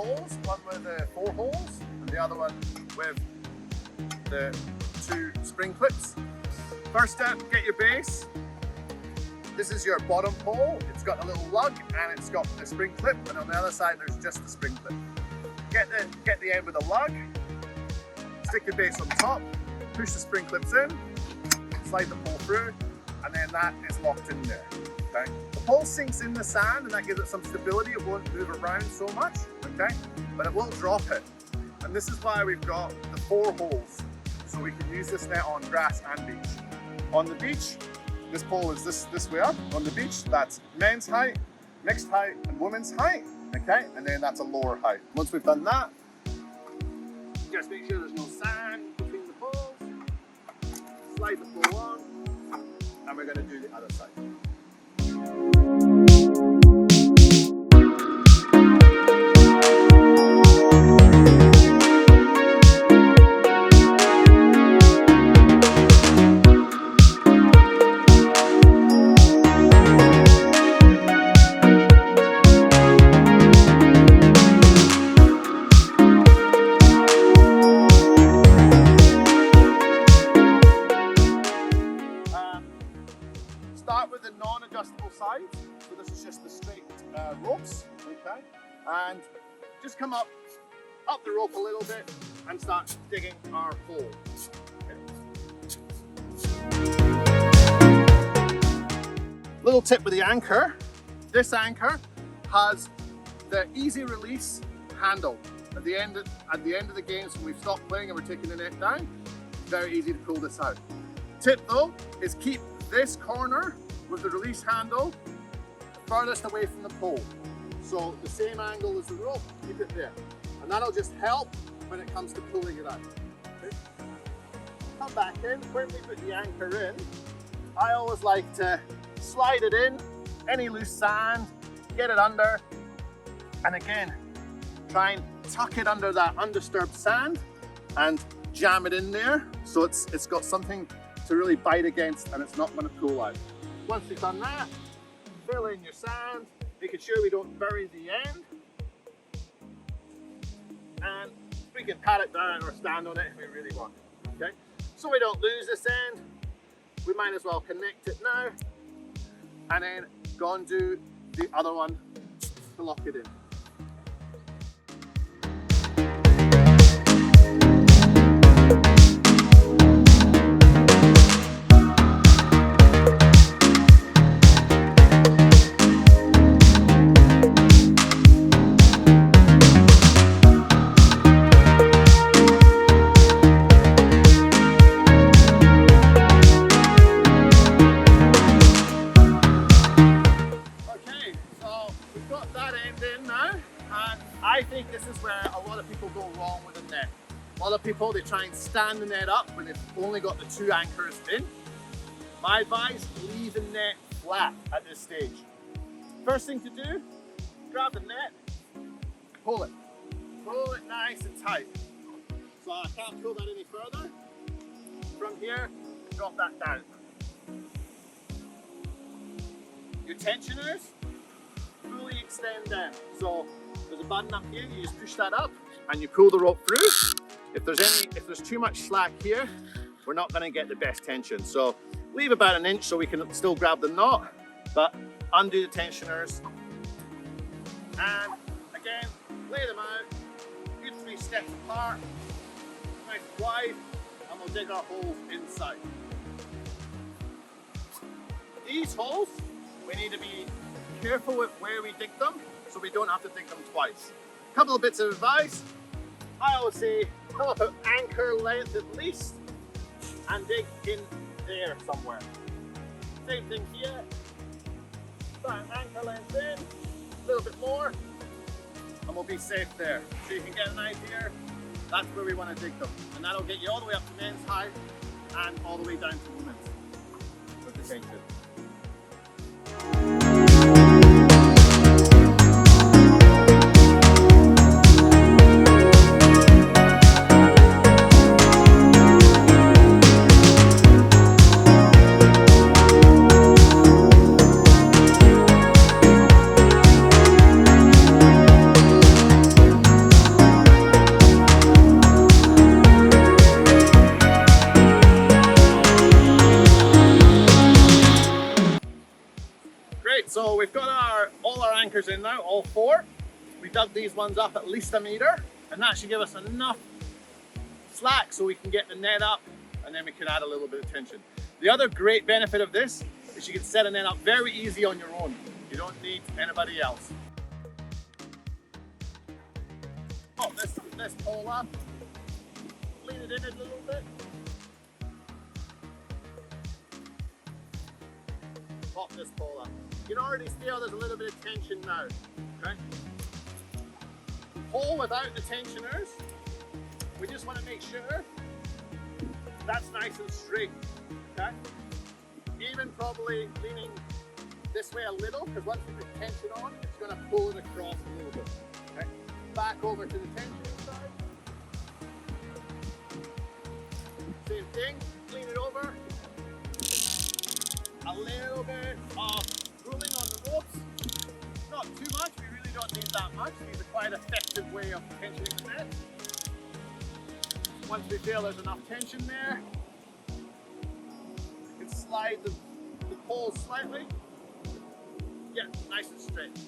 poles, one with the 4 holes and the other one with the 2 spring clips. First step, get your base. This is your bottom pole. It's got a little lug and it's got the spring clip, and on the other side there's just the spring clip. Get the end with the lug, stick your base on top, push the spring clips in, slide the pole through, and then that is locked in there. Okay? The pole sinks in the sand and that gives it some stability. It won't move around so much, okay? But it will drop it. And this is why we've got the 4 holes, so we can use this net on grass and beach. On the beach, this pole is this way up. On the beach, that's men's height, mixed height, and women's height, okay? And then that's a lower height. Once we've done that, just make sure there's no sand between the poles, slide the pole on, and we're gonna do the other side. Start with the non-adjustable sides. So this is just the straight ropes, okay? And just come up the rope a little bit and start digging our hole. Okay. Little tip with the anchor. This anchor has the easy release handle. At the end of the games when we've stopped playing and we're taking the net down, very easy to pull this out. Tip though is keep this corner with the release handle furthest away from the pole. So the same angle as the rope, keep it there. And that'll just help when it comes to pulling it out. Okay. Come back in. When we put the anchor in, I always like to slide it in, any loose sand, get it under, and again, try and tuck it under that undisturbed sand and jam it in there so it's got something to really bite against and it's not going to pull out. Once you've done that, fill in your sand, making sure we don't bury the end. And we can pat it down or stand on it if we really want. Okay? So we don't lose this end, we might as well connect it now and then go and do the other one to lock it in. I think this is where a lot of people go wrong with the net. A lot of people, they try and stand the net up when they've only got the 2 anchors in. My advice, leave the net flat at this stage. First thing to do, grab the net, pull it. Pull it nice and tight. So I can't pull that any further. From here, drop that down. Your tensioners, fully extend down. So there's a button up here, you just push that up and you pull the rope through. If there's too much slack here, we're not going to get the best tension. So leave about an inch so we can still grab the knot, but undo the tensioners. And again, lay them out, good 3 steps apart, nice and wide, and we'll dig our holes inside. These holes, we need to be careful with where we dig them so we don't have to dig them twice. A couple of bits of advice. I always say come up at anchor length at least and dig in there somewhere. Same thing here. About anchor length in, a little bit more, and we'll be safe there. So you can get an idea, that's where we want to dig them. And that'll get you all the way up to men's height and all the way down to women's with the tension. anchors in now, all 4. We dug these ones up at least 1 meter, and that should give us enough slack so we can get the net up, and then we can add a little bit of tension. The other great benefit of this is you can set a net up very easy on your own. You don't need anybody else. Pop this pole up, lean it in a little bit. Pop this pole up. You can already feel there's a little bit of tension now, okay? Pole without the tensioners, we just want to make sure that's nice and straight, okay? Even probably leaning this way a little, because once we put tension on, it's going to pull it across a little bit, okay? Back over to the tensioning side. Same thing, lean it over. A little bit of pulling on the ropes. Not too much, we really don't need that much. These are quite an effective way of tensioning the net. Once we feel there's enough tension there, you can slide the pole slightly. Yeah, nice and straight.